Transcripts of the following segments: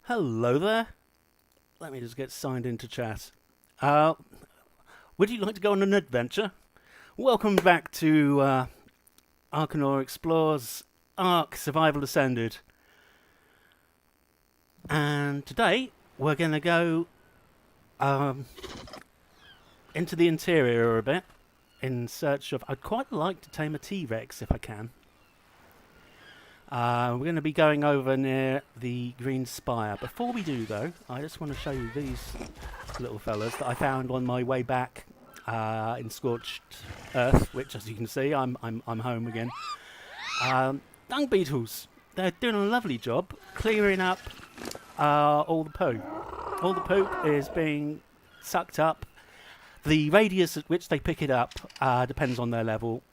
Hello there. Let me just get signed into chat. Would you like to go on an adventure? Welcome back to Arkanor Explores Ark Survival Ascended. And today we're going to go into the interior a bit in search of... I'd quite like to tame a T-Rex if I can. We're going to be going over near the Green Spire. Before we do, though, I just want to show you these little fellas that I found on my way back in Scorched Earth, which, as you can see, I'm home again. Dung beetles. They're doing a lovely job clearing up all the poop. All the poop is being sucked up. The radius at which they pick it up depends on their level.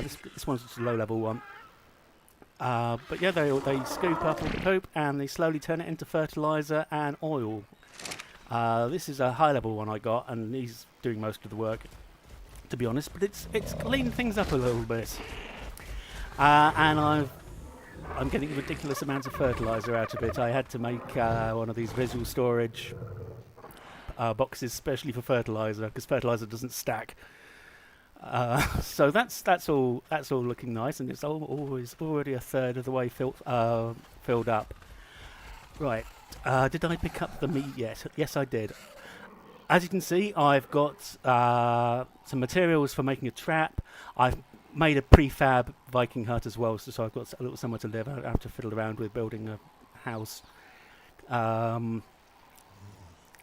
This one's just a low-level one. But yeah, they scoop up all the poop and they slowly turn it into fertilizer and oil. This is a high-level one I got, and he's doing most of the work, to be honest. But it's cleaned things up a little bit, and I'm getting ridiculous amounts of fertilizer out of it. I had to make one of these visual storage boxes specially for fertilizer because fertilizer doesn't stack. So that's all looking nice, and it's always already a third of the way filled up. Right, did I pick up the meat yet? Yes, I did. As you can see, I've got some materials for making a trap. I've made a prefab Viking hut as well, so I've got a little somewhere to live. I don't have to fiddle around with building a house.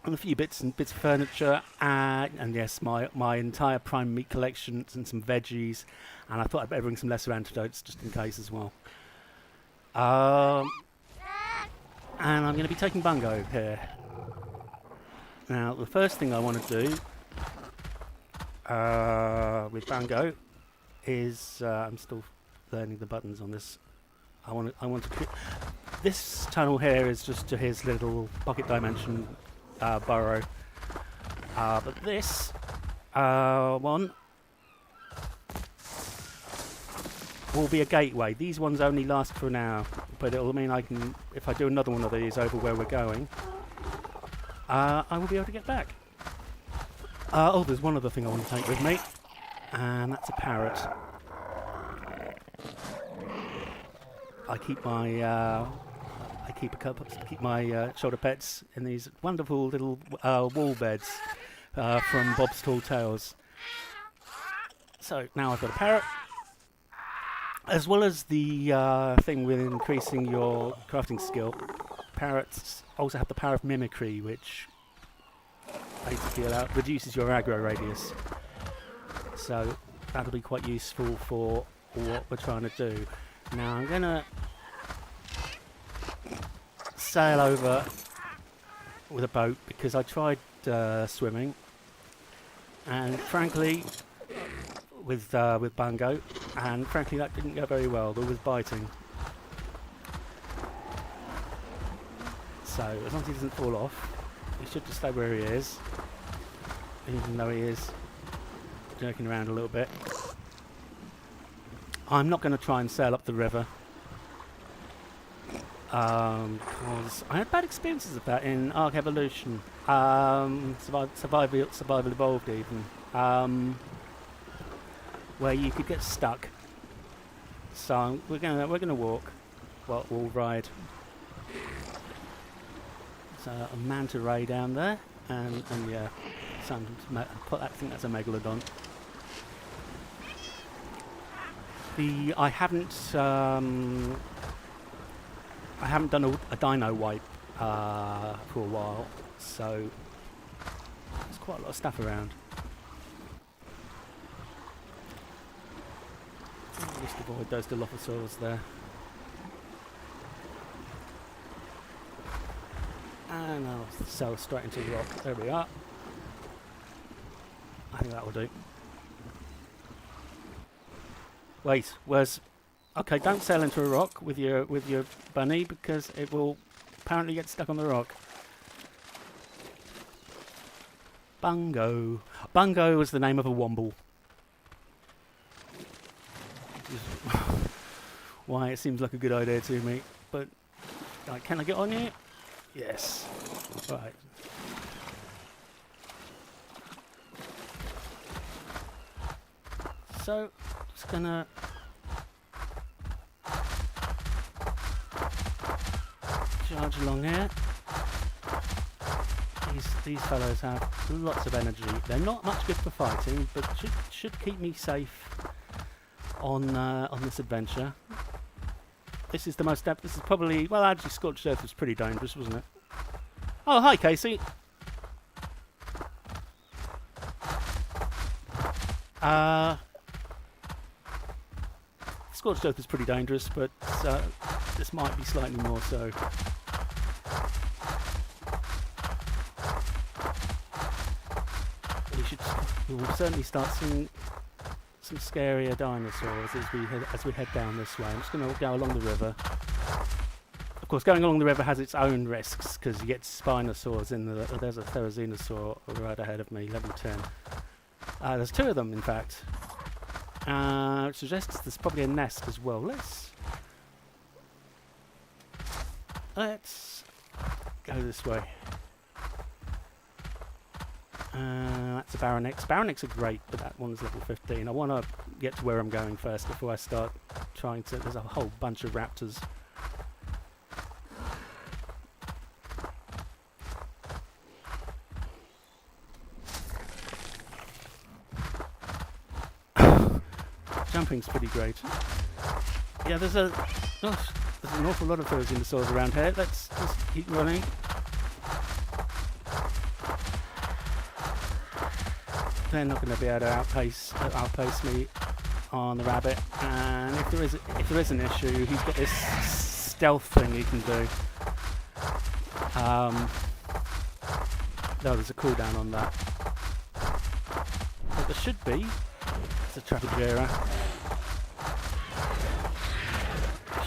And a few bits of furniture, and yes, my entire prime meat collection and some veggies, and I thought I'd better bring some lesser antidotes just in case as well. And I'm going to be taking Bungo here. Now, the first thing I want to do with Bungo is I'm still learning the buttons on this. I want to. This tunnel here is just to his little pocket dimension burrow, but this one will be a gateway. These ones only last for an hour, but it'll mean I can, if I do another one of these over where we're going, I will be able to get back. Oh, there's one other thing I want to take with me, and that's a parrot. I keep my shoulder pets in these wonderful little wall beds from Bob's Tall Tales. So now I've got a parrot, as well as the thing with increasing your crafting skill. Parrots also have the power of mimicry, which basically reduces your aggro radius. So that'll be quite useful for what we're trying to do. Now I'm gonna sail over with a boat because I tried swimming, and frankly with Bungo, and frankly that didn't go very well. There was biting. So as long as he doesn't fall off, he should just stay where he is, even though he is jerking around a little bit. I'm not going to try and sail up the river. Because I had bad experiences of that in Ark Evolution, Survival Evolved even, where you could get stuck. So we're gonna walk. Well, we'll ride. So a manta ray down there, and yeah, I think that's a megalodon. I haven't done a dino wipe for a while, so there's quite a lot of stuff around. Just avoid those Dilophosaurs there. And I'll sail straight into the rock. There we are. I think that will do. Wait, where's... Okay, don't sail into a rock with your bunny because it will apparently get stuck on the rock. Bungo. Bungo was the name of a womble. Why, it seems like a good idea to me, but can I get on here? Yes. Right. So, just gonna charge along here. These fellows have lots of energy. They're not much good for fighting, but should keep me safe on this adventure. This is the most. This is probably, well, actually, Scorched Earth was pretty dangerous, wasn't it? Oh, hi, Casey. Scorched Earth is pretty dangerous, but this might be slightly more so. We will certainly start seeing some scarier dinosaurs as we head down this way. I'm just going to go along the river. Of course, going along the river has its own risks because you get Spinosaurs in the. There's a Therizinosaur right ahead of me, level 10. There's 2 of them, in fact. Which suggests there's probably a nest as well. Let's go this way. That's a Baronix. Baronix are great, but that one's level 15. I want to get to where I'm going first before I start trying to. There's a whole bunch of raptors. Jumping's pretty great. Yeah, there's an awful lot of Therizinosaurs around here. Let's just keep running. They're not going to be able to outpace me on the rabbit. And if there is an issue, he's got this stealth thing he can do. No, there's a cooldown on that. But there should be. It's a Trapagera.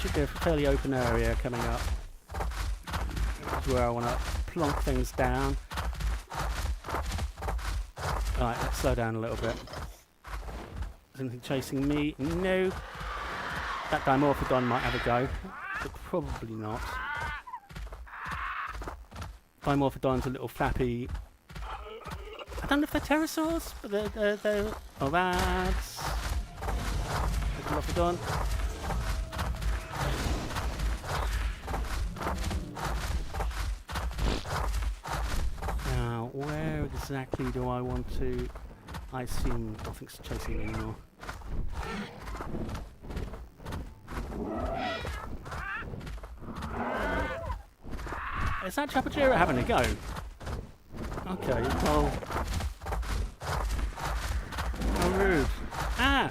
Should be a fairly open area coming up. This is where I want to plonk things down. Right, let's slow down a little bit. Is anything chasing me? No. That Dimorphodon might have a go, but probably not. Dimorphodon's a little flappy. I don't know if they're pterosaurs, but they're oh, that's Dimorphodon. Now, where exactly do I want to? I assume nothing's chasing me anymore. Is that Trapagera having a go? Okay, well. How rude. Ah!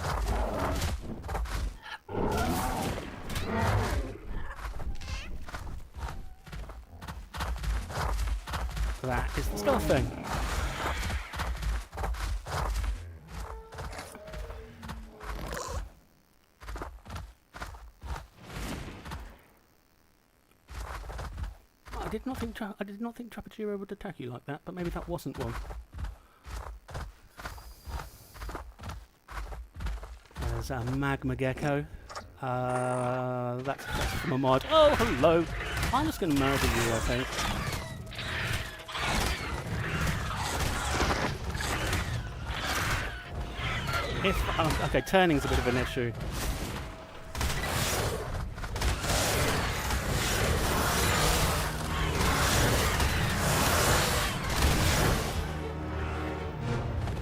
That is the stealth thing. I did not think Trapagera would attack you like that, but maybe that wasn't one. There's a magma gecko. That's from a mod. Oh, hello! I'm just going to murder you, I think. Okay, turning's a bit of an issue.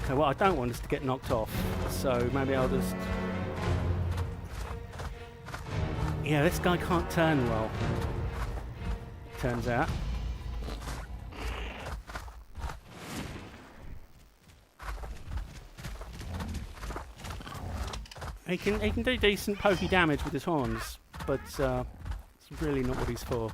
Okay, what I don't want is to get knocked off, so maybe I'll just... Yeah, this guy can't turn well, turns out. He can do decent pokey damage with his horns, but it's really not what he's for.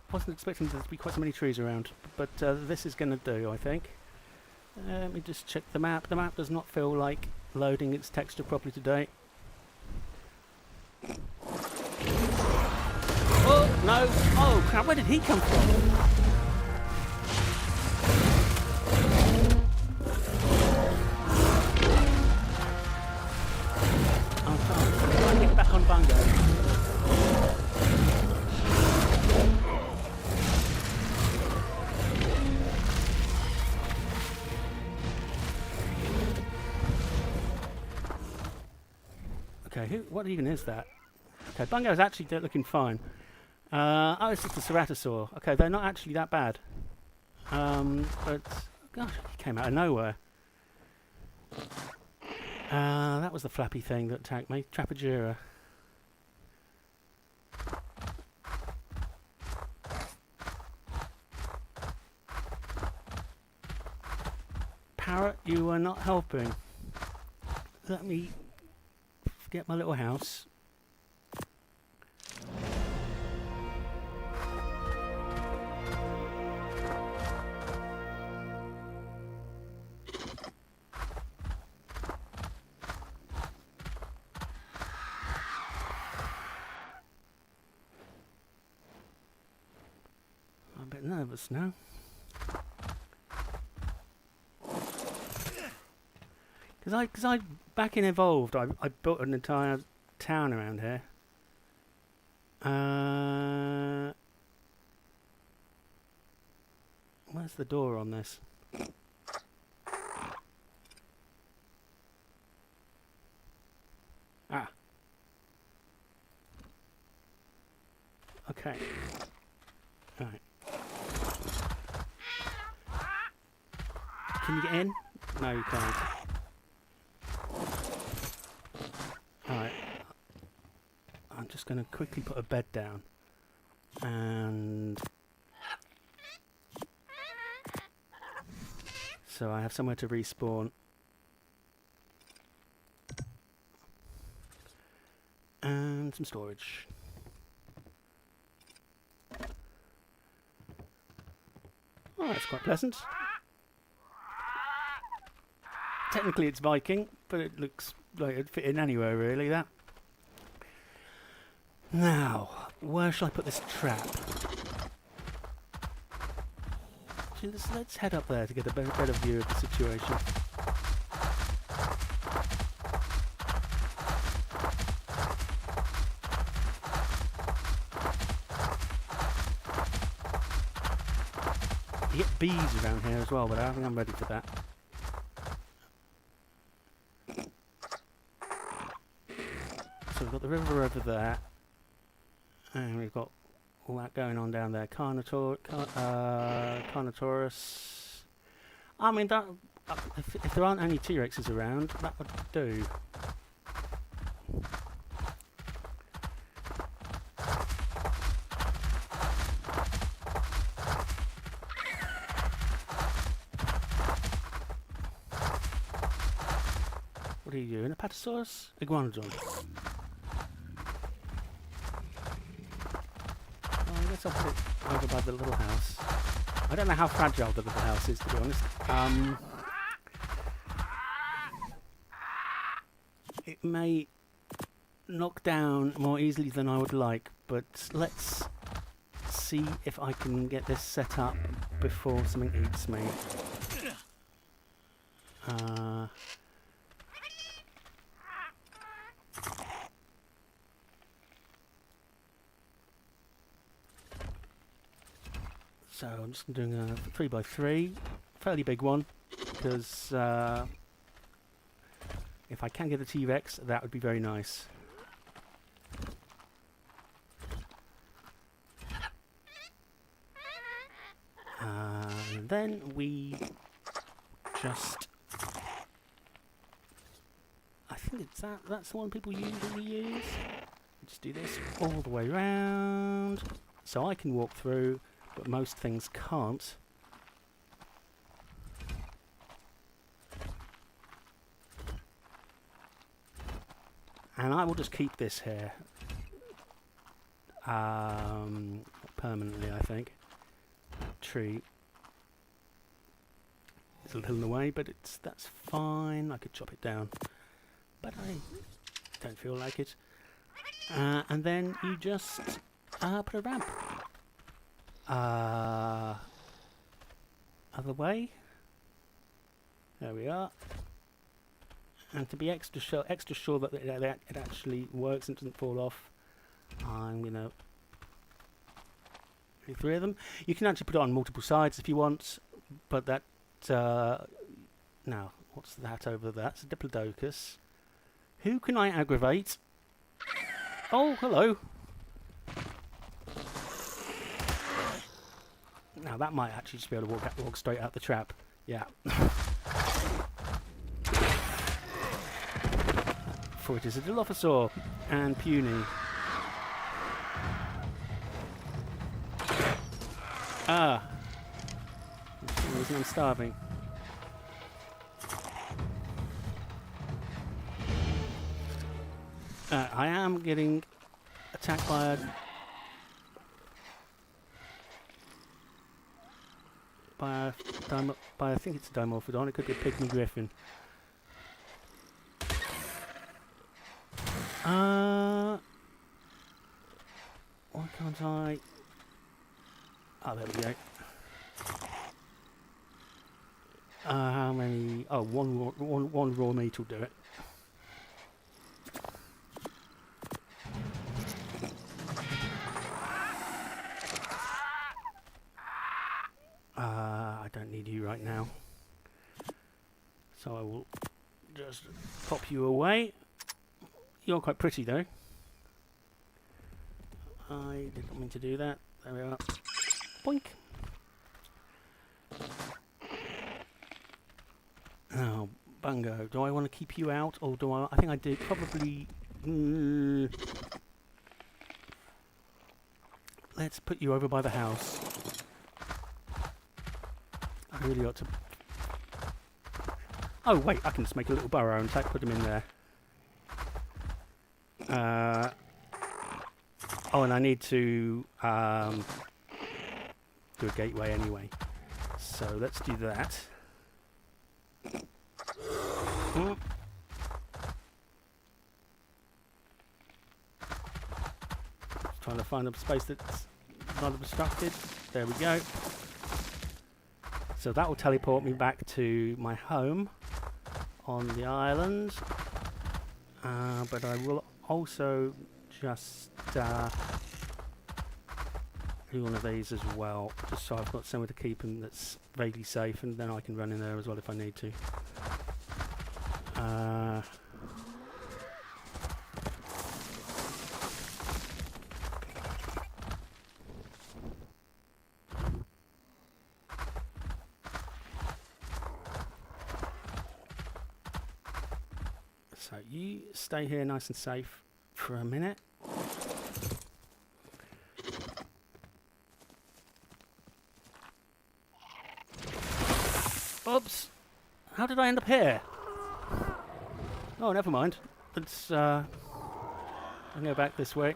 Wasn't expecting there to be quite so many trees around, but this is going to do, I think. Let me just check the map. The map does not feel like loading its texture properly today. Oh, no! Oh, crap, where did he come from? I'm trying to get back on Bungo. Okay, what even is that? Okay, Bungo's actually looking fine. Oh, it's just a ceratosaur. Okay, they're not actually that bad. But, gosh, he came out of nowhere. That was the flappy thing that attacked me. Trapajura. Parrot, you are not helping. Let me get my little house. I'm a bit nervous now. Because I back in Evolved, I built an entire town around here. Where's the door on this? Ah. Okay. Right. Can you get in? No, you can't. Alright. I'm just going to quickly put a bed down. And so I have somewhere to respawn. And some storage. Oh, that's quite pleasant. Technically it's Viking, but it looks like it'd fit in anywhere really, that. Now, where shall I put this trap? Actually, let's head up there to get a better view of the situation. You get bees around here as well, but I don't think I'm ready for that. So we've got the river over there, and we've got all that going on down there. Carnotaurus. I mean, that if there aren't any T-Rexes around, that would do. What are you, an Apatosaurus? Iguanodon. Well, I guess I'll put it over by the little house. I don't know how fragile the little house is, to be honest. It may knock down more easily than I would like, but let's see if I can get this set up before something eats me. So I'm just doing a 3x3, fairly big one, because if I can get a T-Rex, that would be very nice. And then we just, I think it's that's the one people usually use. Just do this all the way round, so I can walk through, but most things can't. And I will just keep this here. permanently, I think. That tree is a little in the way, but that's fine. I could chop it down, but I don't feel like it. And then you just put a ramp other way. There we are. And to be extra sure that it actually works and doesn't fall off, I'm gonna do 3 of them. You can actually put it on multiple sides if you want, but that now what's that over there? That's a diplodocus. Who can I aggravate? Oh, hello. Now that might actually just be able to walk straight out the trap. Yeah. For it is a Dilophosaur and puny. Ah. That's the reason I'm starving. I am getting attacked by I think it's a Dimorphodon. It could be a pygmy griffin. Why can't I? Oh, there we go. How many? Oh, one raw meat will do it. I don't need you right now, so I will just pop you away. You're quite pretty though. I did not mean to do that. There we are. Boink. Now, Bungo, do I want to keep you out, or do I think I do. Probably. Let's put you over by the house. I really ought to. Oh wait, I can just make a little burrow and put him in there. Oh, and I need to do a gateway anyway. So let's do that. Just trying to find a space that's not obstructed. There we go. So that will teleport me back to my home on the island. But I will also just do one of these as well, just so I've got somewhere to keep him that's vaguely safe, and then I can run in there as well if I need to. So you stay here nice and safe for a minute. Oops! How did I end up here? Oh, never mind. Let's I'll go back this way.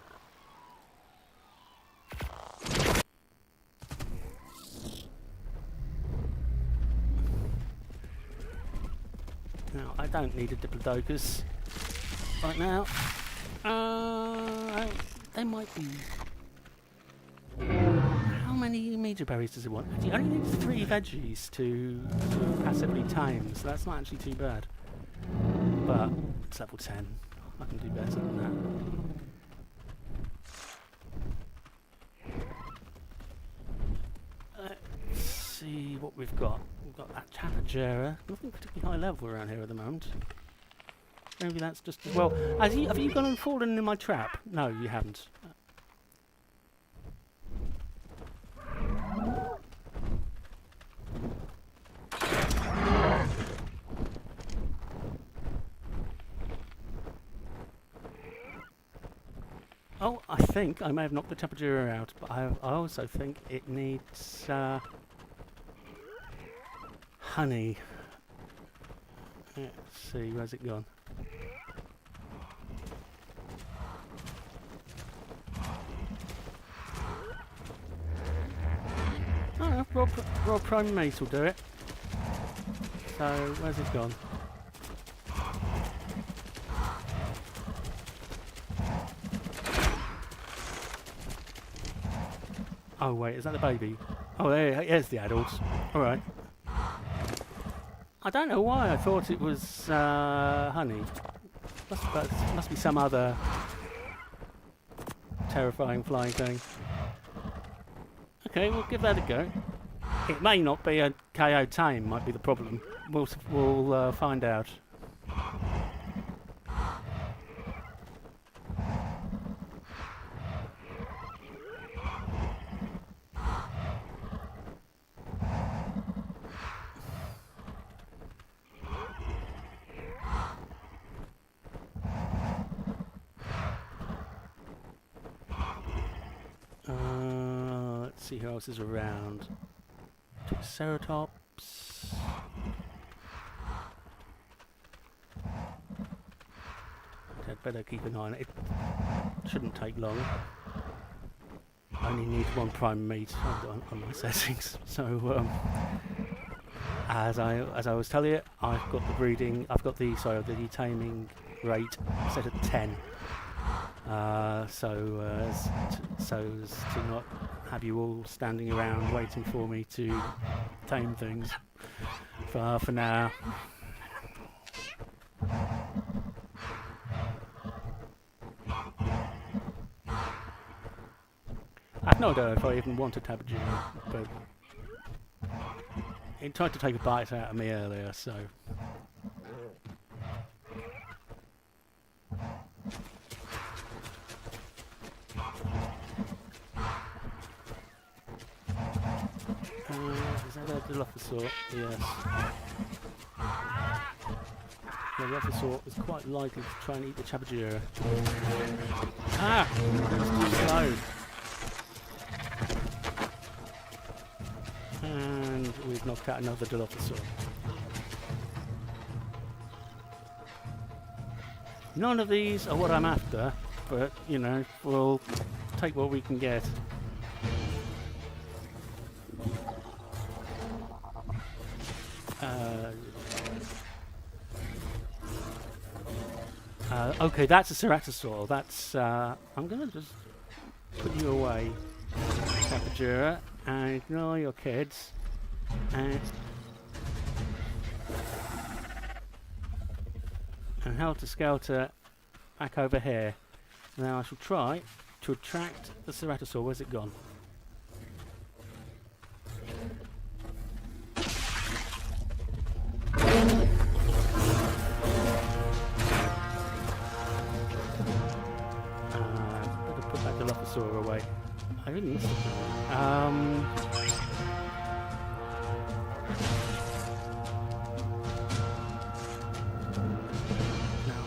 Now, I don't need a Diplodocus right now. There might be. How many meter berries does it want? It only needs 3 veggies to passively tame, so that's not actually too bad. But it's level 10. I can do better than that. Let's see what we've got. We've got that Tapagera. Nothing particularly high level around here at the moment. Maybe that's just as well. Have you gone and fallen in my trap? No, you haven't. Oh, I think I may have knocked the Tapagera out, but I also think it needs honey. Let's see, where's it gone? Raw prime meat will do it. So, where's it gone? Oh wait, is that the baby? Oh, there's the adults. Alright. I don't know why I thought it was honey. Must be some other terrifying flying thing. Okay, we'll give that a go. It may not be a KO tame, might be the problem. We'll find out. Let's see who else is around. Triceratops. I'd better keep an eye on it. It shouldn't take long. I only need one prime meat on my settings. So as I was telling you, I've got the taming rate set at 10. So as to not have you all standing around waiting for me to tame things for now. I've no idea if I even want a tabajara, but it tried to take a bite out of me earlier, so. Is that a Dilophosaur? Yes. The Dilophosaur is quite likely to try and eat the Tabajara. Ah! It's too slow. And we've knocked out another Dilophosaur. None of these are what I'm after, but, you know, we'll take what we can get. Okay, that's a Ceratosaur. That's, I'm gonna just put you away, Tabajara, and ignore your kids, and Helter Skelter back over here. Now I shall try to attract the Ceratosaur. Where's it gone? Dilophosaur away. I didn't miss it. Now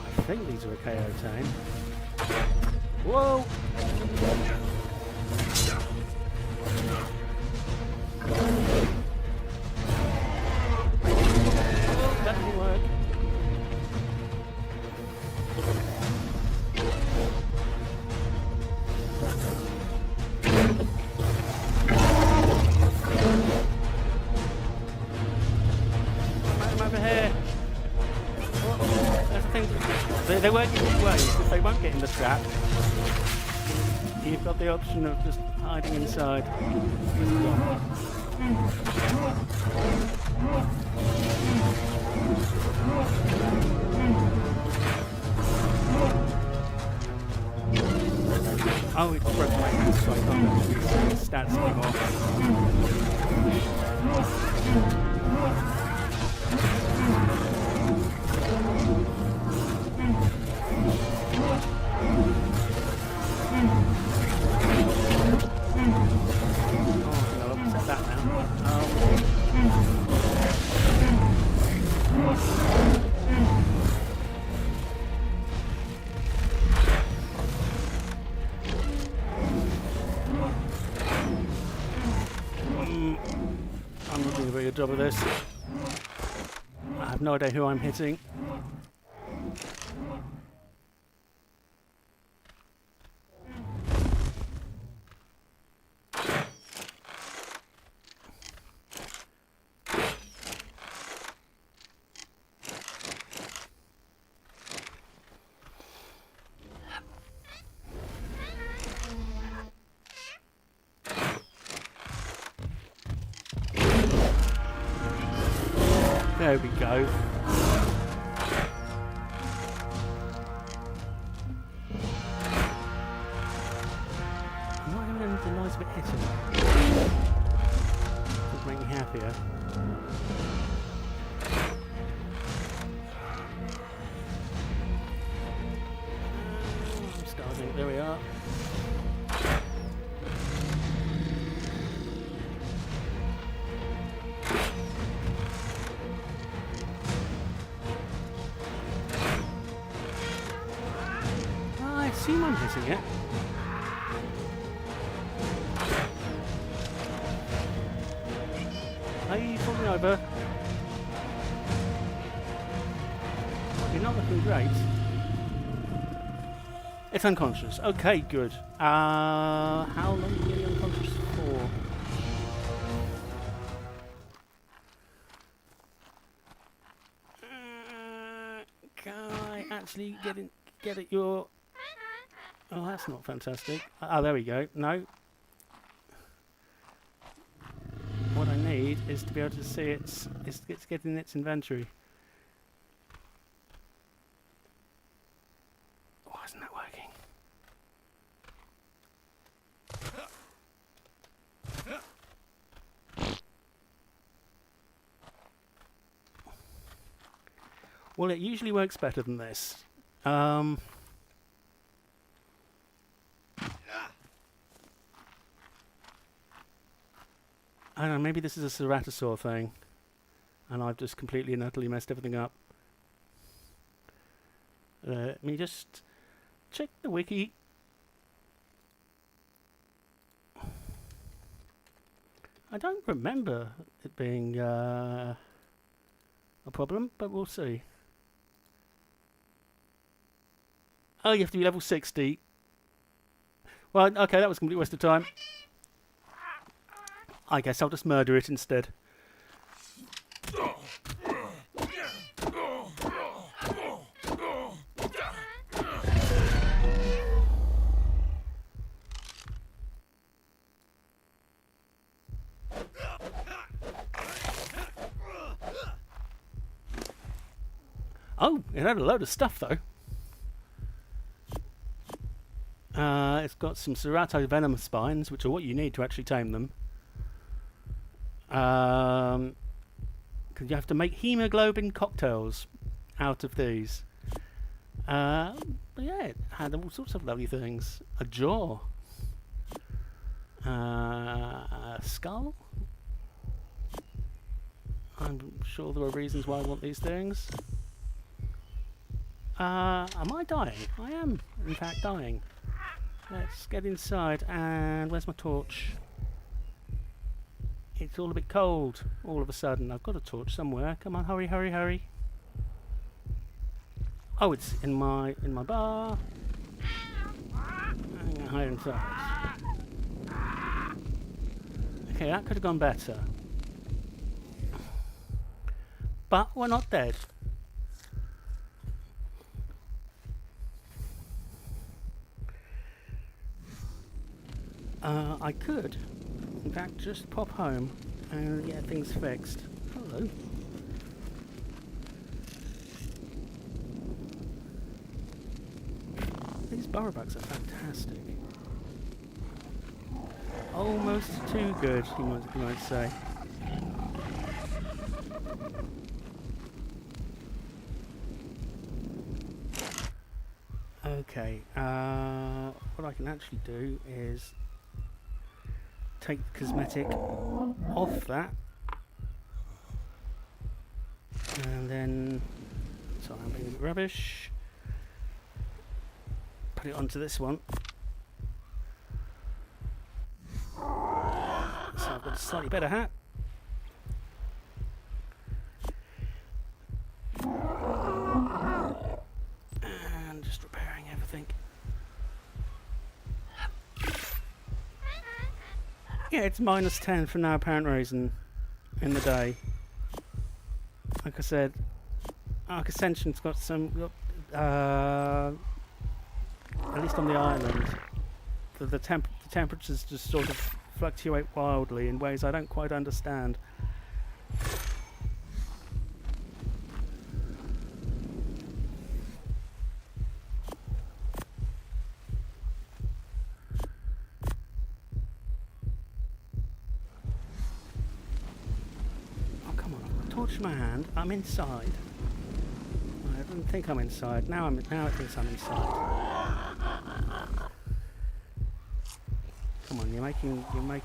I think these are a KO tame. Whoa! Oh, that didn't work. They won't get in the way, if they won't get in the trap. You've got the option of just hiding inside. Oh, it broke my hand, so I can't use stats anymore. I'm not doing a very good job of this. I have no idea who I'm hitting. There we go. I'm not even the noise of it hitting. Doesn't make me happier. I'm starting. There we are. I assume I'm hitting it. Are you falling over? You're not looking great. It's unconscious. Okay, good. How long are you really unconscious for? Can I actually get at your... Oh, that's not fantastic. Oh, there we go. No. What I need is to be able to see it's getting its inventory. Why isn't that working? Well, it usually works better than this. I don't know, maybe this is a ceratosaur thing, and I've just completely and utterly messed everything up. Let me just check the wiki. I don't remember it being a problem, but we'll see. Oh, you have to be level 60. Well, okay, that was a complete waste of time. I guess I'll just murder it instead. Oh, it had a load of stuff though. It's got some Cerato venom spines, which are what you need to actually tame them. Because you have to make hemoglobin cocktails out of these. But yeah, it had all sorts of lovely things. A jaw. A skull. I'm sure there are reasons why I want these things. Am I dying? I am, in fact, dying. Let's get inside, and where's my torch? It's all a bit cold, all of a sudden. I've got a torch somewhere. Come on, hurry, hurry, hurry. Oh, it's in my bar. I'm gonna hide inside. Okay, that could have gone better. But we're not dead. I could, in fact, just pop home and get things fixed. Hello. These burrow bugs are fantastic. Almost too good, you might say. Okay, what I can actually do is take the cosmetic off that, and then, sorry, I'm being a bit rubbish, put it onto this one. So I've got a slightly better hat. And just repairing everything. Yeah, it's -10 for no apparent reason in the day. Like I said, Arc Ascension's got some, at least on the island, the temperatures just sort of fluctuate wildly in ways I don't quite understand. torch in my hand. I'm inside. I didn't think I'm inside. Now it thinks I'm inside. Come on, you're making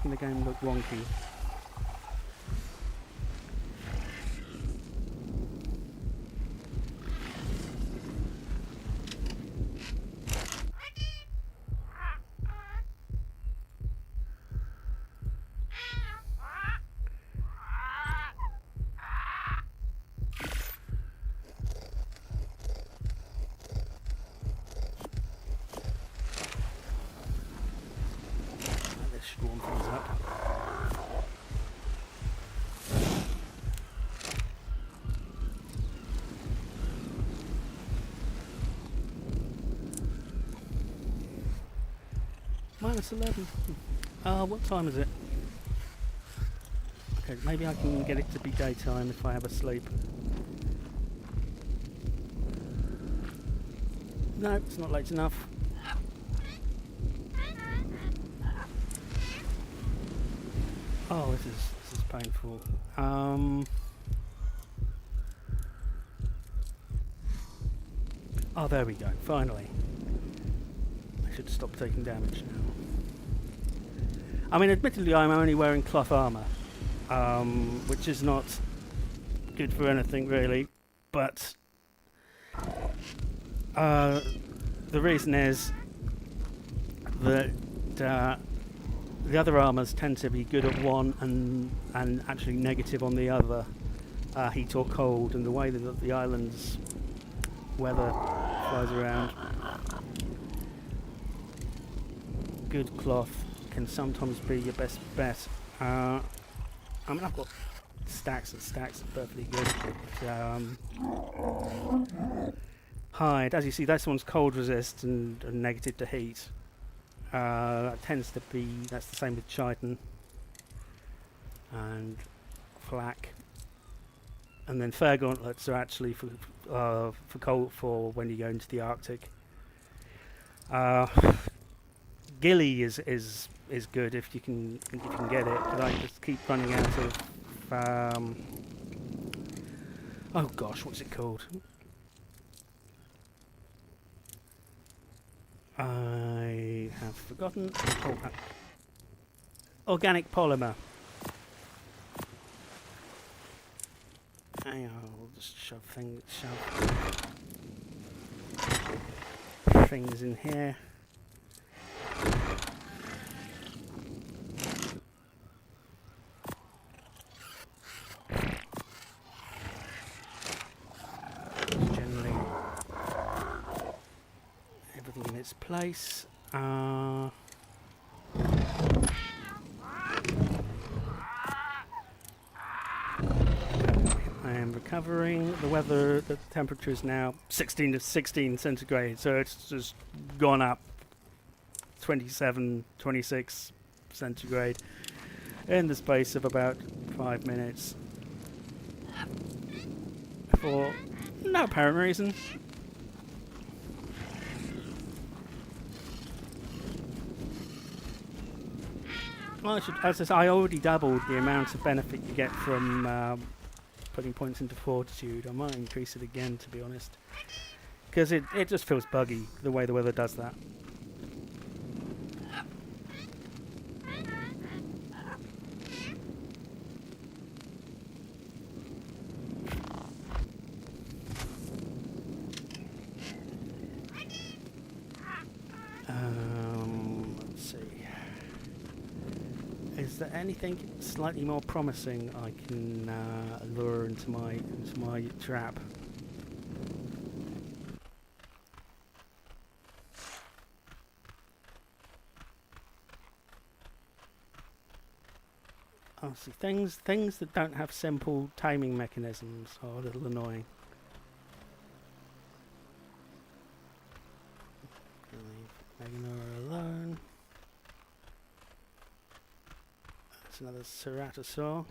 the game look wonky. This should warm things up. -11. What time is it? Okay, maybe I can get it to be daytime if I have a sleep. No, it's not late enough. Oh, this is painful. Oh, there we go. Finally. I should stop taking damage now. I mean, admittedly, I'm only wearing cloth armor, which is not good for anything really. But the reason is that the other armors tend to be good at one and actually negative on the other, heat or cold, and the way that the island's weather flies around. Good cloth can sometimes be your best bet. I mean, I've got stacks and stacks of perfectly good. But, hide, as you see, this one's cold resist and negative to heat. That tends to be, that's the same with chitin and flak. And then fur gauntlets are actually for cold, for when you go into the Arctic. Ghillie is good if you can get it, but I just keep running out of oh gosh, what's it called? I have forgotten. Oh, organic polymer. Hang on, I'll just shove things in here. Generally, everything in its place. I am recovering. The weather, the temperature is now 16 to 16 centigrade, so it's just gone up 27, 26 centigrade in the space of about 5 minutes for no apparent reason. Well, I already doubled the amount of benefit you get from putting points into fortitude. I might increase it again, to be honest, because it just feels buggy the way the weather does that. Let's see. Is there anything slightly more promising I can lure into my trap? Oh, see, things that don't have simple taming mechanisms are a little annoying. Leave Meganora alone. That's another ceratosaur.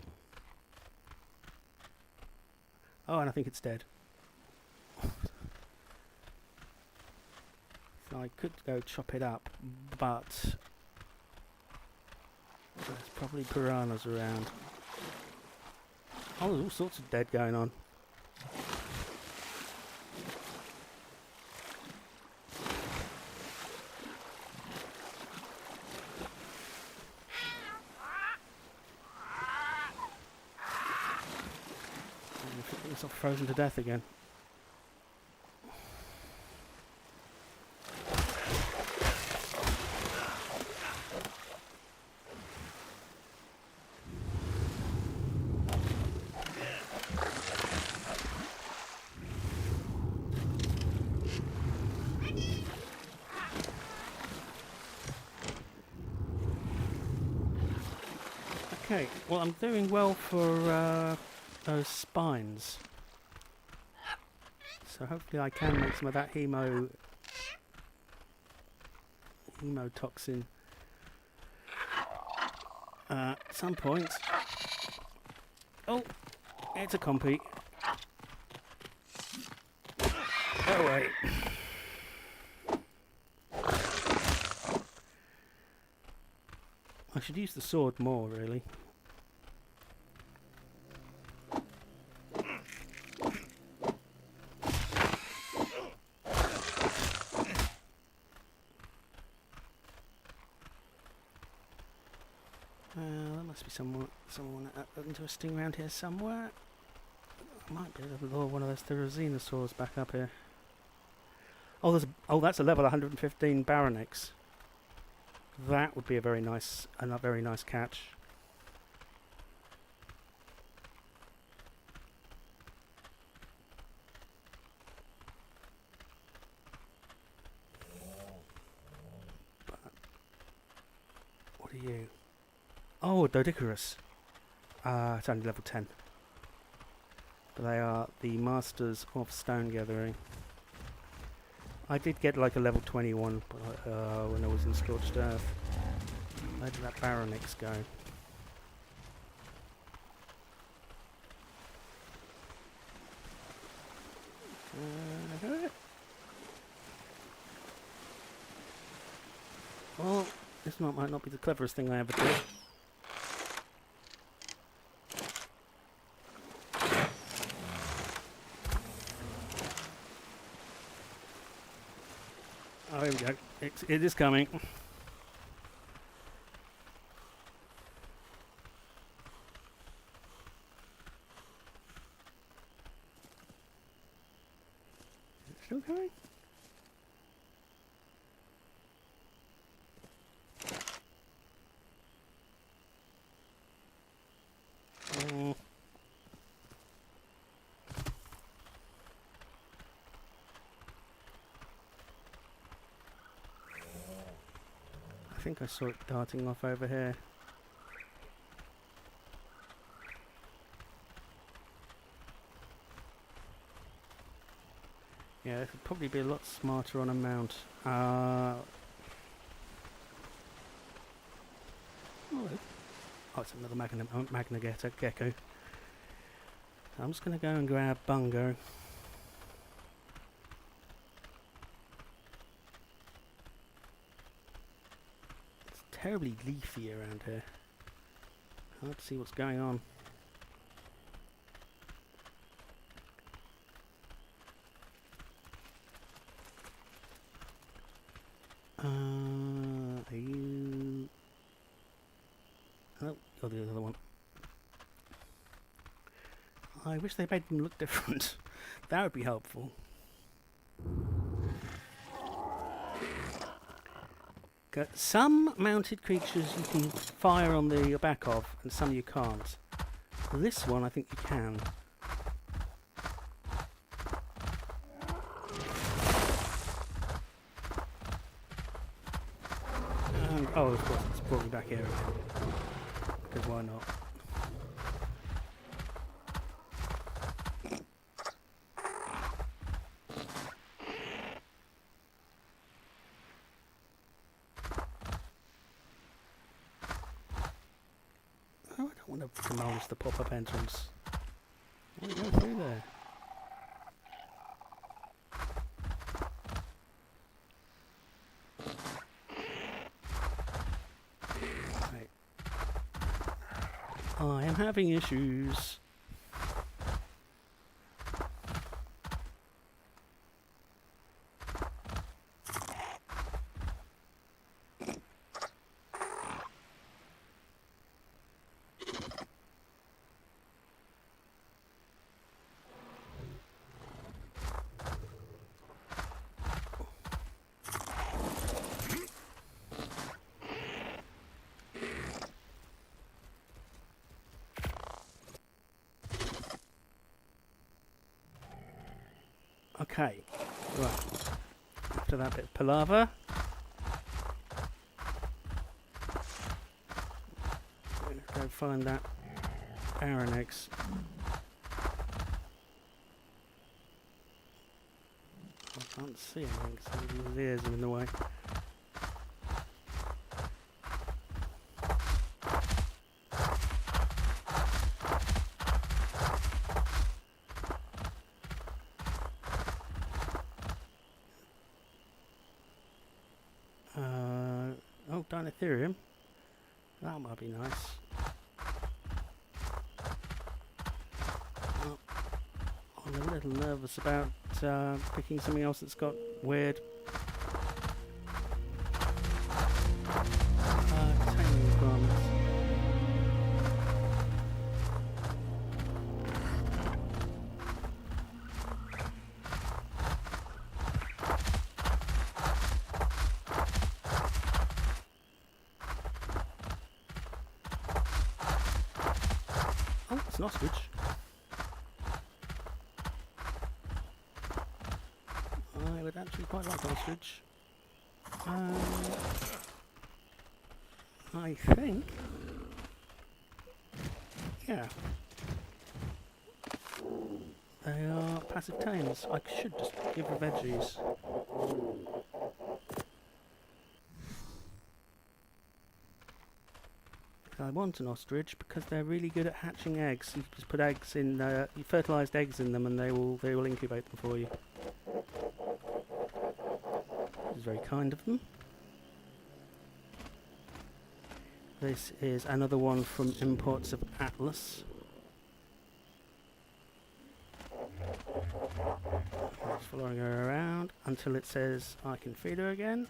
Oh, and I think it's dead. So I could go chop it up, but there's probably piranhas around. Oh, there's all sorts of dead going on. It's not frozen to death again. Okay, well I'm doing well for those spines. So hopefully I can make some of that hemotoxin at some point. Oh, it's a compy. Go away. I should use the sword more, really. There must be someone interesting around here somewhere. I might be able to lure one of those Therizinosaurs back up here. Oh, that's a level 115 Baronix. That would be a very nice catch. But what are you? Oh, a Doedicurus. It's only level 10. But they are the masters of stone gathering. I did get like a level 21 when I was in Scorched Earth. Where did that Baronix go? Well, this might not be the cleverest thing I ever did. Oh, here we go. It is coming. Is it still coming? Oh. I think I saw it darting off over here. Yeah, it could probably be a lot smarter on a mount. Oh, it's another Magna Gecko. I'm just going to go and grab Bungo. It's terribly leafy around here. Hard to see what's going on. Are you... Oh, you're the other one. I wish they made them look different. That would be helpful. Some mounted creatures you can fire on the back of, and some you can't. This one I think you can. Oh, of course, it's brought me back here again. Because why not? Oh, I don't want to demolish the pop-up entrance. I want to go through there. I am having issues. Okay, right. After that bit of palaver, let's go find that barren eggs. I can't see anything because his ears are in the way. Oh, Dinetherium. That might be nice. Oh, I'm a little nervous about picking something else that's got weird taming requirements. Oh, it's an ostrich. I would actually quite like ostrich. I think, yeah, they are passive tames. I should just give the veggies. I want an ostrich because they're really good at hatching eggs. You just put eggs in, you fertilised eggs in them, and they will incubate them for you. Which is very kind of them. This is another one from Imports of Atlas. Just following her around until it says I can feed her again.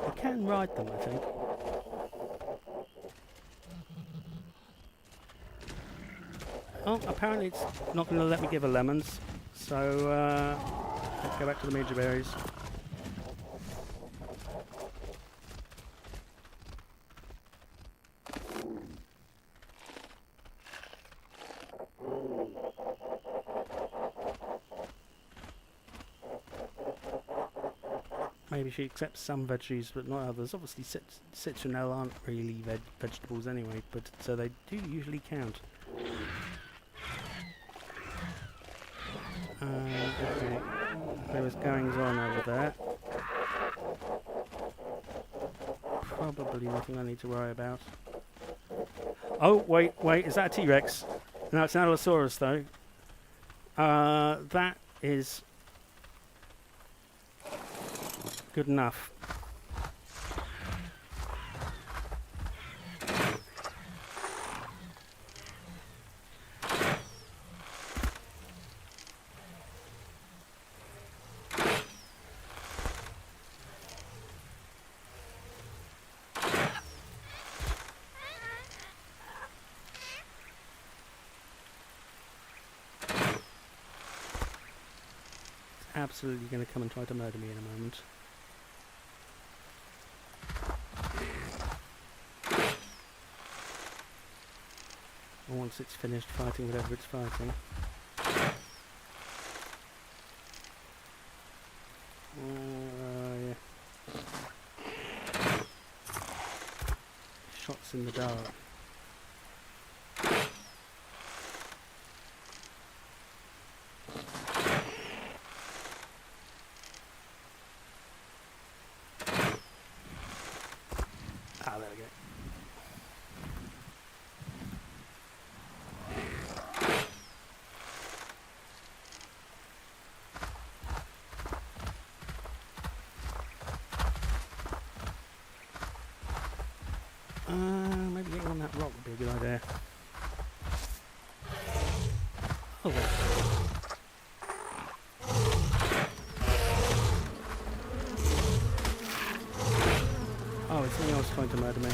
I can ride them, I think. Oh, apparently it's not going to let me give her lemons, so let's go back to the major berries. Maybe she accepts some veggies but not others. Obviously citronelle aren't really vegetables anyway, but so they do usually count. Okay, there was goings on over there. Probably nothing I need to worry about. Oh, wait, is that a T-Rex? No, it's an Allosaurus though. That is good enough. Absolutely going to come and try to murder me in a moment. Once it's finished fighting whatever it's fighting. Yeah. Shots in the dark. Ah, there we go. Maybe getting on that rock would be a good idea. Oh, well. Oh, it's something else trying to murder me.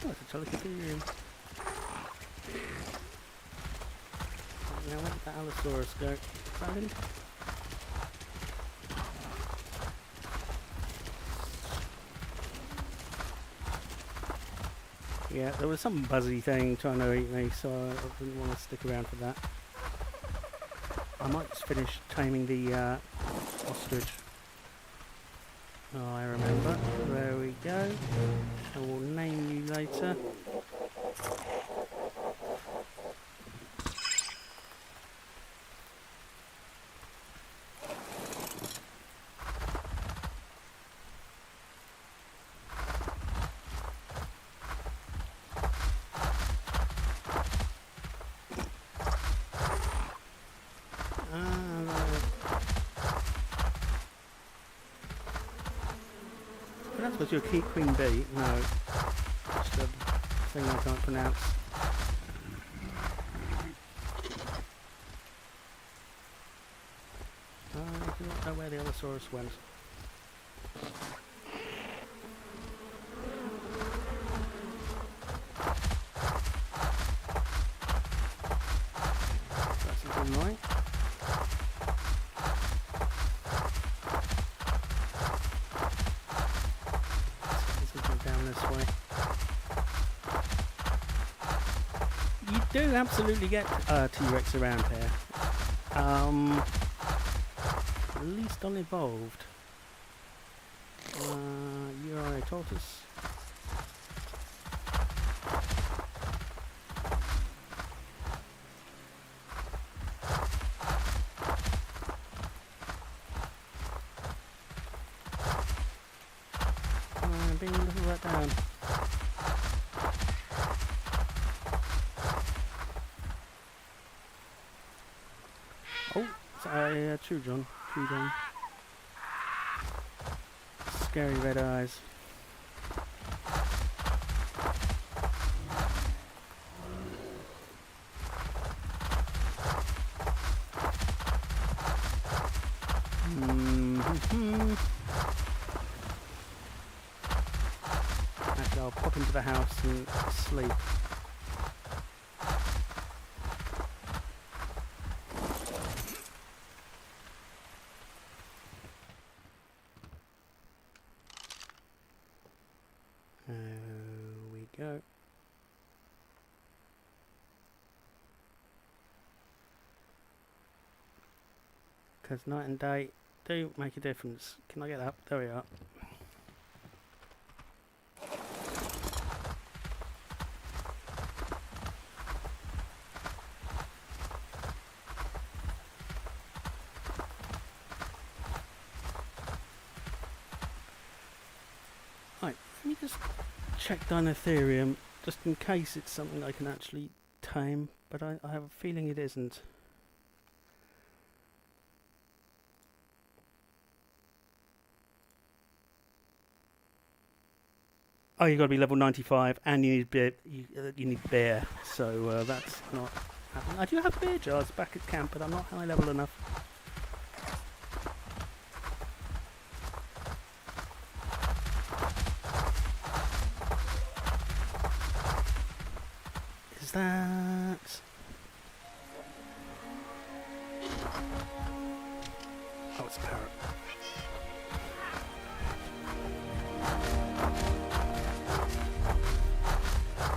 Oh, it's a Chalicotherium. Now where did that Allosaurus go? Is that him? Yeah, there was some buzzy thing trying to eat me, so I didn't want to stick around for that. I might just finish taming the ostrich. Oh, I remember. There we go. I will name you later. That's what your key queen bee. No, just a thing I can't pronounce. I do not know where the Allosaurus went. That's something right. Down this way. You do absolutely get T-Rex around here. At least unevolved. Uri tortoise. Being a little let down. Oh, sorry, Trudon. Scary red eyes. Actually, I'll pop into the house and sleep. There we go. Because night and day do make a difference. Can I get up? There we are. Right, let me just check Dinotherium, just in case it's something I can actually tame, but I have a feeling it isn't. Oh, you got to be level 95, and you need beer. You need beer, so that's not happening. I do have beer jars back at camp, but I'm not high level enough. Is that? Oh, it's a parrot.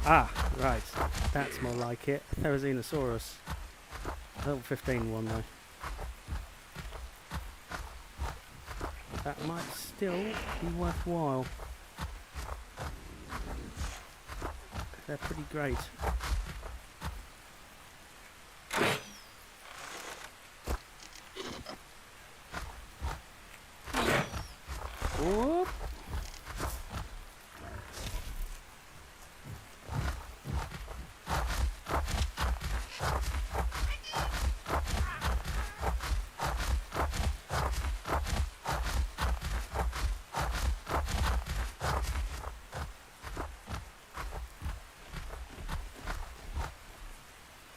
Ah, right. That's more like it. Therizinosaurus. Level 15 one though. That might still be worthwhile. They're pretty great. Whoop.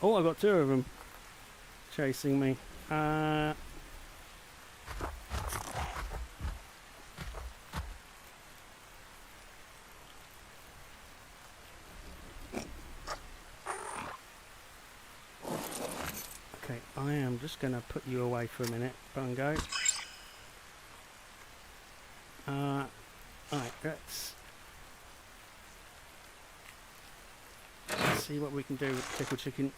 Oh, I got two of them chasing me. I am just going to put you away for a minute, Bungo. Right, let's see what we can do with Pickle Chicken.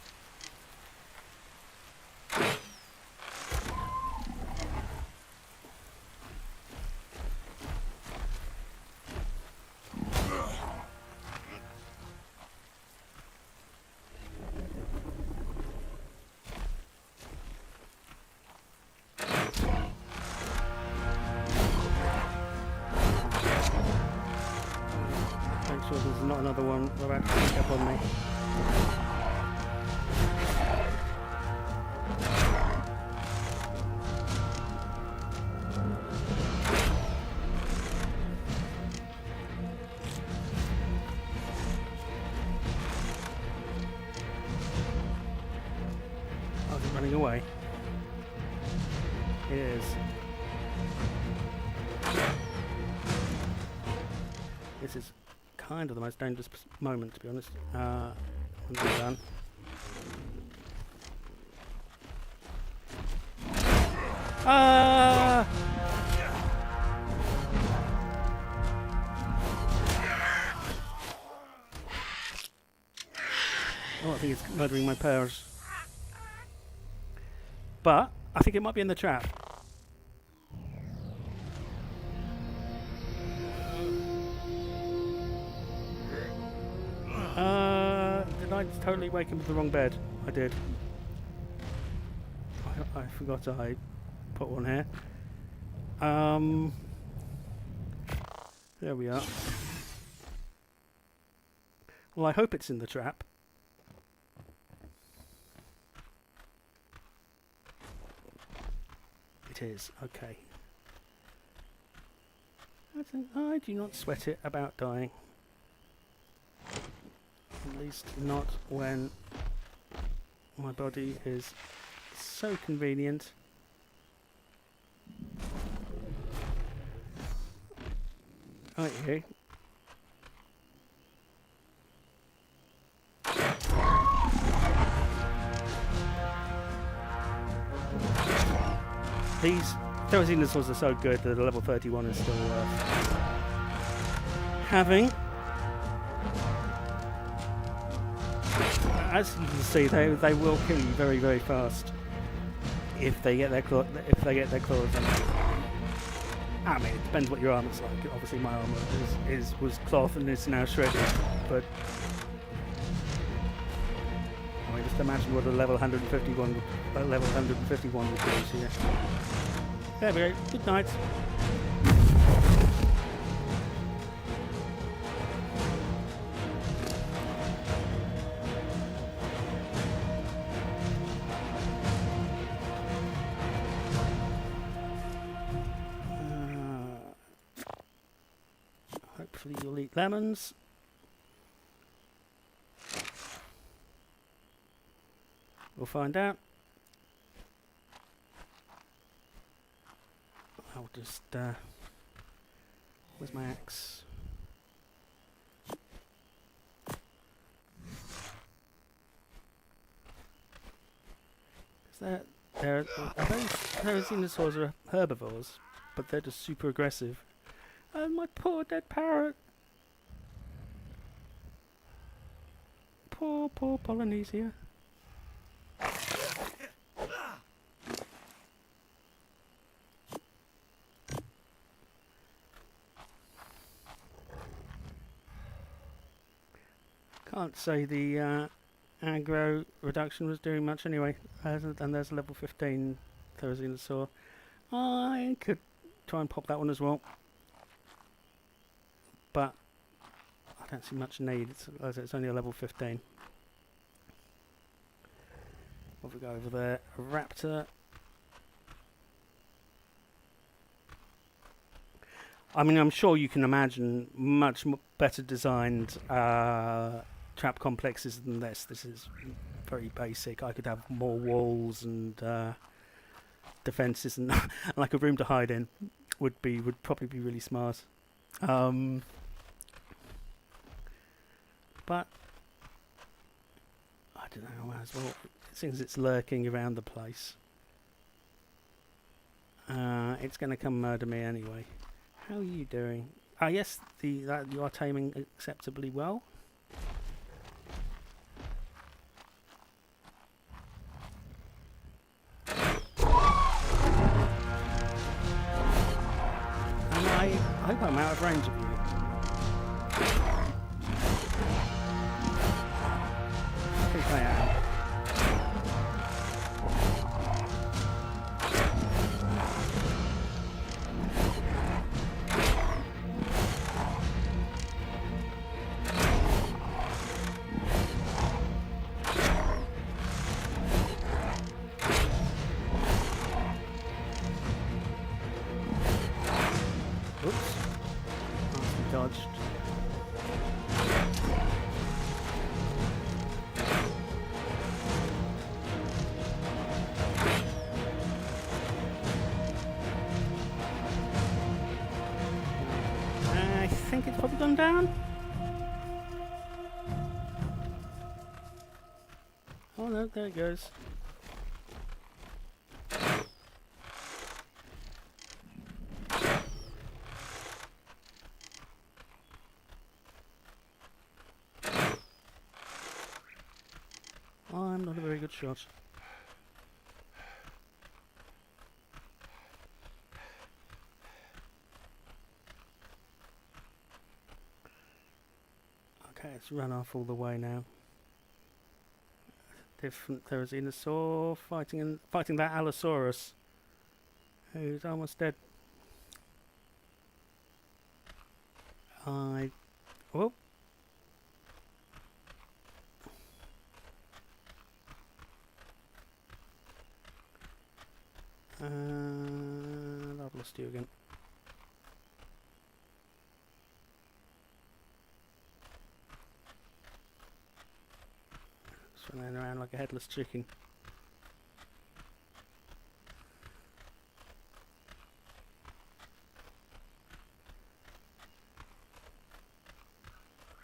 Make sure there's not another one about to sneak up on me. Oh, is it running away? It is. This is kind of the most dangerous moment, to be honest. When we're done. Ah! Oh, I think it's murdering my pears. But I think it might be in the trap. Did I totally wake him with the wrong bed? I did. I forgot I put one here. There we are. Well, I hope it's in the trap. It is. Okay. I do not sweat it about dying. At least not when my body is so convenient. Right here. These pterosaurs are so good that a level 31 is still worth having. As you can see, they will kill you very, very fast if they get their claws on you. I mean, it depends what your armor's like. Obviously, my armor was cloth and is now shredded. But I mean, just imagine what a level 151 would do here. There we go. Good night. Hopefully you'll eat lemons. We'll find out. I'll just where's my axe? Those dinosaurs are herbivores, but they're just super aggressive. Oh, my poor dead parrot. Poor Polynesia. Can't say the aggro reduction was doing much anyway. And there's a level 15 Therizinosaur. I could try and pop that one as well. But I don't see much need, it's only a level 15. What have we got over there? A raptor. I mean, I'm sure you can imagine much better designed trap complexes than this. This is very basic. I could have more walls and defences and like a room to hide in would probably be really smart. But I don't know, as well. since it's lurking around the place. It's going to come murder me anyway. How are you doing? Ah, yes, you are taming acceptably well. And I hope I'm out of range of you. I think I am. Oops. Nicely dodged. I think it's probably gone down. Oh no, there it goes. I'm not a very good shot. Okay, it's run off all the way now. Different Therizinosaur fighting that Allosaurus, who's almost dead. Oh. I've lost you again. Running around like a headless chicken.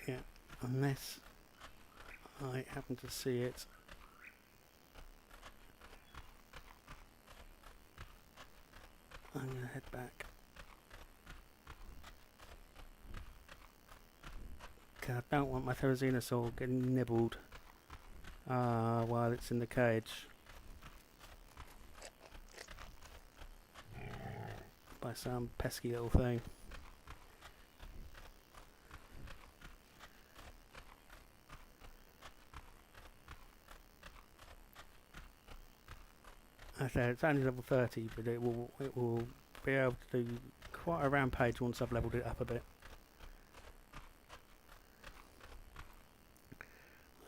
Yeah, unless I happen to see it. I'm going to head back. I don't want my Therizinosaur getting nibbled while it's in the cage by some pesky little thing. I said it's only level 30, but it will be able to do quite a rampage once I've leveled it up a bit.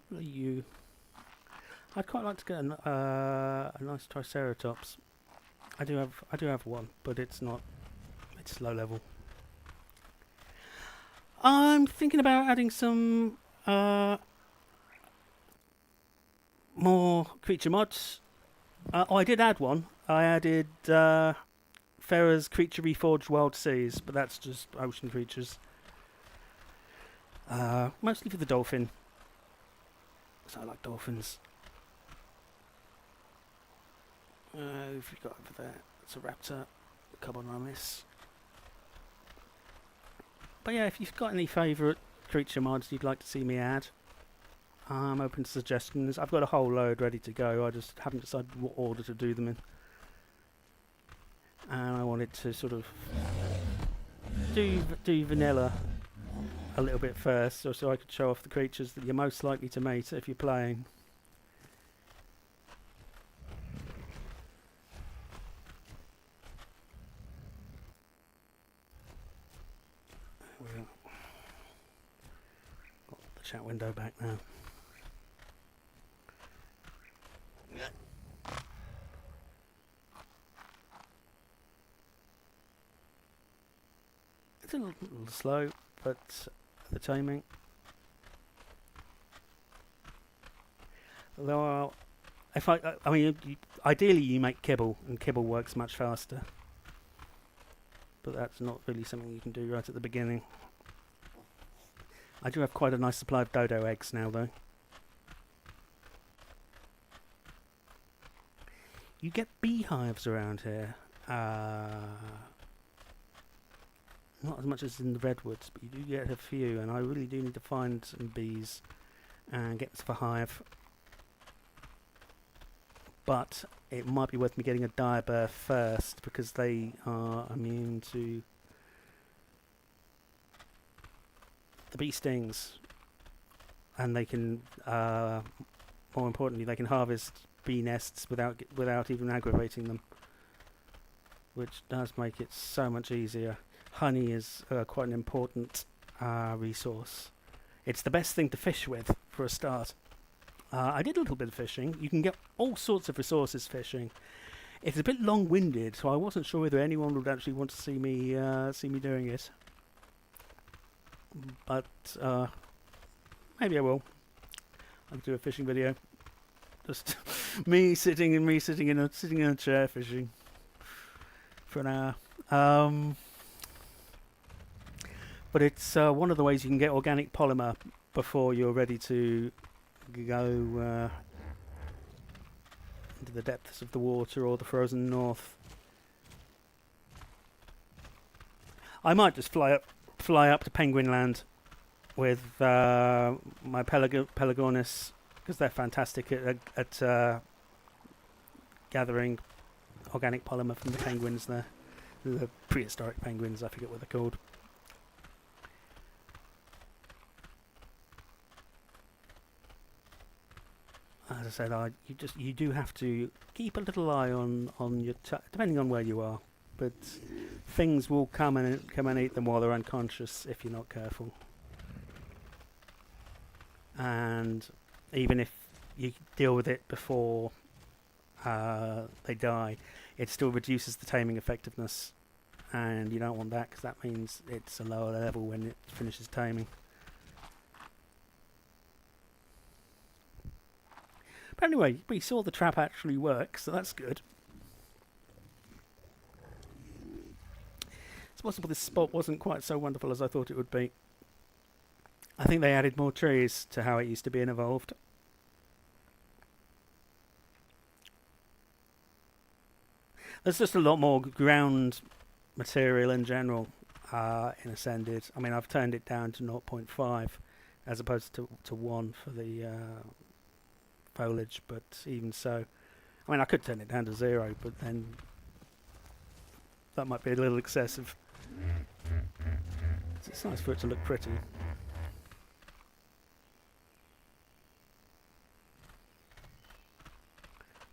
What are you? I'd quite like to get a nice Triceratops. I do have one, but it's low level. I'm thinking about adding some more creature mods. I did add one. I added Farah's Creature Reforged Wild Seas, but that's just ocean creatures. Mostly for the dolphin. So I like dolphins. Who've we got over there? It's a raptor. Come on, on this. But yeah, if you've got any favourite creature mods you'd like to see me add, I'm open to suggestions. I've got a whole load ready to go. I just haven't decided what order to do them in. And I wanted to sort of do vanilla a little bit first, so I could show off the creatures that you're most likely to meet if you're playing. Got the chat window back now. It's a little slow, but the timing. Though, I mean, ideally you make kibble, and kibble works much faster. But that's not really something you can do right at the beginning. I do have quite a nice supply of dodo eggs now, though. you get beehives around here. Not as much as in the redwoods, but you do get a few, and I really do need to find some bees and get myself a hive. But it might be worth me getting a diabirth first, because they are immune to the bee stings, and they can, more importantly, they can harvest bee nests without even aggravating them, which does make it so much easier. Honey is quite an important resource. It's the best thing to fish with for a start. I did a little bit of fishing. You can get all sorts of resources fishing. It's a bit long-winded, so I wasn't sure whether anyone would actually want to see me doing it. But maybe I will. I'll do a fishing video. Just me sitting in a chair fishing for an hour. But it's one of the ways you can get organic polymer before you're ready to go into the depths of the water or the frozen north. I might just fly up to Penguin Land with my Pelagornis, because they're fantastic at gathering organic polymer from the penguins there. The prehistoric penguins, I forget what they're called. As I said, you do have to keep a little eye on your depending on where you are, but things will come and eat them while they're unconscious if you're not careful. And even if you deal with it before they die, it still reduces the taming effectiveness, and you don't want that, because that means it's a lower level when it finishes taming. But anyway, we saw the trap actually work, so that's good. It's possible this spot wasn't quite so wonderful as I thought it would be. I think they added more trees to how it used to be in Evolved. There's just a lot more ground material in general in Ascended. I mean, I've turned it down to 0.5 as opposed to 1 for the foliage, but even so, I mean, I could turn it down to 0, but then that might be a little excessive. It's nice for it to look pretty.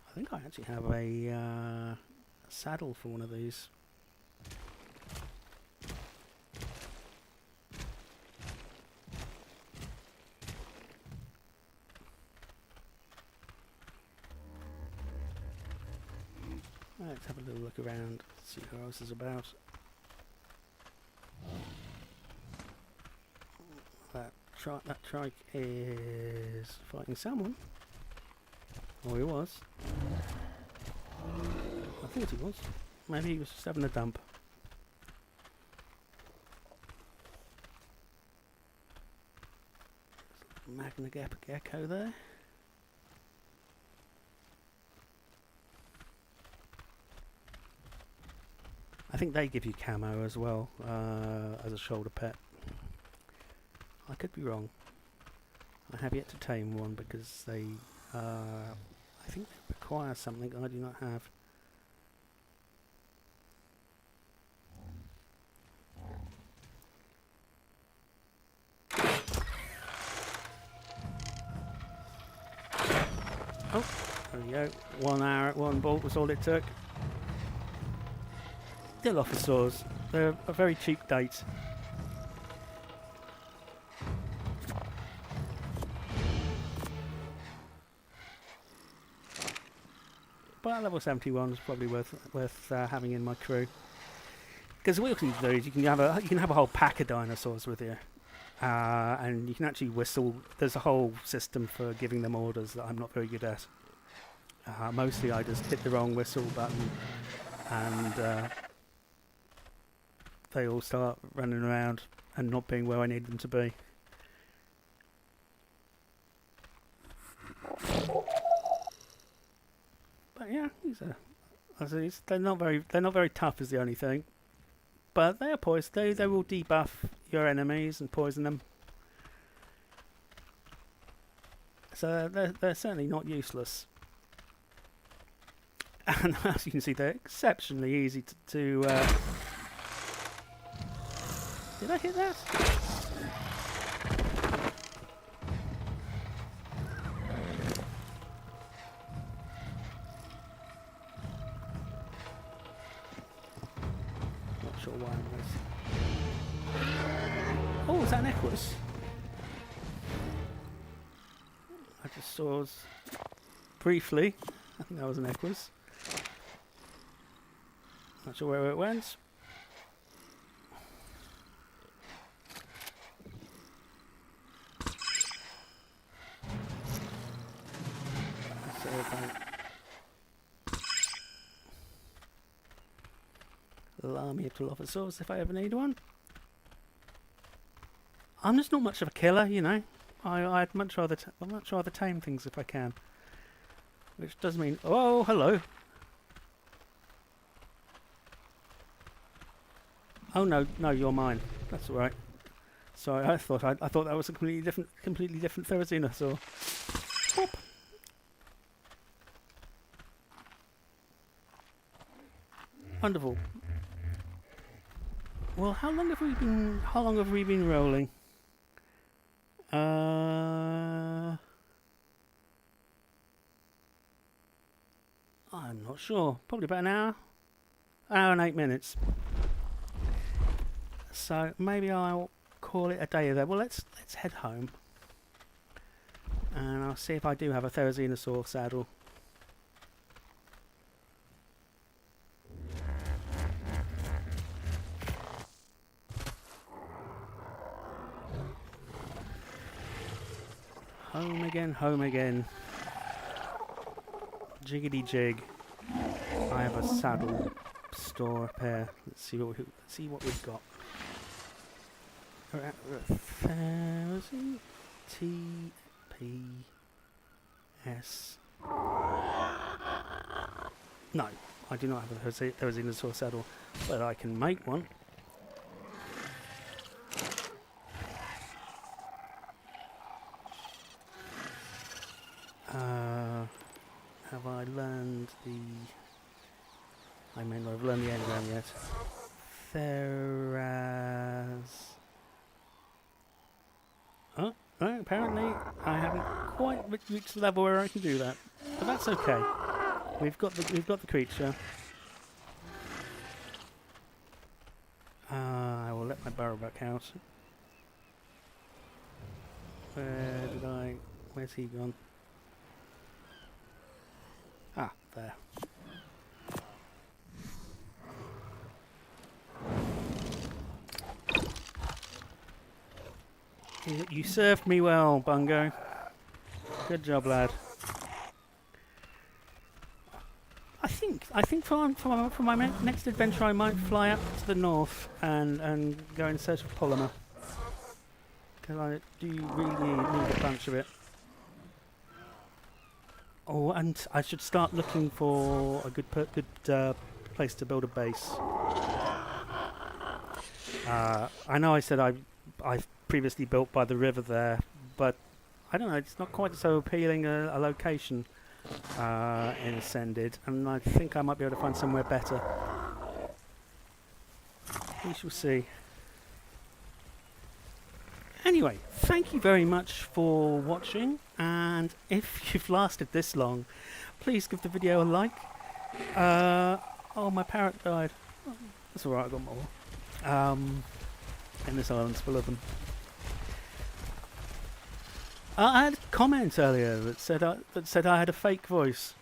I think I actually have a saddle for one of these. Let's have a little look around, see what else is about. That trike is fighting someone. Or he was. I thought he was. Maybe he was just having a dump. Magna Gecko there. I think they give you camo as well as a shoulder pet. I could be wrong. I have yet to tame one because they, I think they require something I do not have. Oh, there we go. 1 hour, 1 bolt was all it took. Dilophosaurs. They're a very cheap date. But level 71 is probably worth having in my crew. Because what you can do is you can have a whole pack of dinosaurs with you, and you can actually whistle. There's a whole system for giving them orders that I'm not very good at. Mostly I just hit the wrong whistle button, and they all start running around and not being where I need them to be. Yeah, they're not very tough is the only thing. But they are poised. They will debuff your enemies and poison them. So they're certainly not useless. And as you can see, they're exceptionally easy to did I hit that? Not sure why it was. Oh, is that an Equus? I just saw briefly. I think that was an Equus. Not sure where it went. So allow me to offer swords if I ever need one. I'm just not much of a killer, you know. I'd much rather tame things if I can. Which does mean, oh, hello. Oh no, you're mine. That's all right. Sorry, I thought that was a completely different Therizinosaur. Pop. Wonderful. Well, how long have we been rolling? I'm not sure. Probably about an hour. Hour and 8 minutes. So maybe I'll call it a day there. Well, let's head home, and I'll see if I do have a Therizinosaur saddle. Home again, home again. Jiggity jig. I have a saddle store up here. Let's see what we've got. We're at 1,000 TPS. No, I do not have a Therizinosaur saddle, but I can make one. Have I learned the... I may not have learned the engram yet. Oh, apparently I haven't quite reached the level where I can do that, but that's okay. We've got the creature. I will let my burrow back out. Where's he gone? Ah, there. You served me well, Bungo. Good job, lad. I think for my next adventure, I might fly up to the north and go in search of polymer, because I do really need a bunch of it. Oh, and I should start looking for a good place to build a base. I know I said I've previously built by the river there, but I don't know, it's not quite so appealing a location in Ascended, and I think I might be able to find somewhere better. We shall see. Anyway, thank you very much for watching, and if you've lasted this long, please give the video a like. Oh, my parrot died. Oh, that's alright, I got more. And this island's full of them. I had a comment earlier that said I had a fake voice.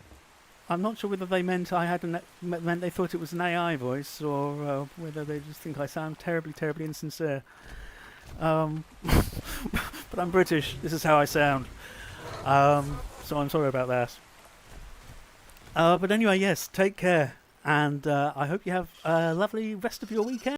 I'm not sure whether they meant they thought it was an AI voice, or whether they just think I sound terribly insincere. But I'm British. This is how I sound. So I'm sorry about that. But anyway, yes, take care, and I hope you have a lovely rest of your weekend.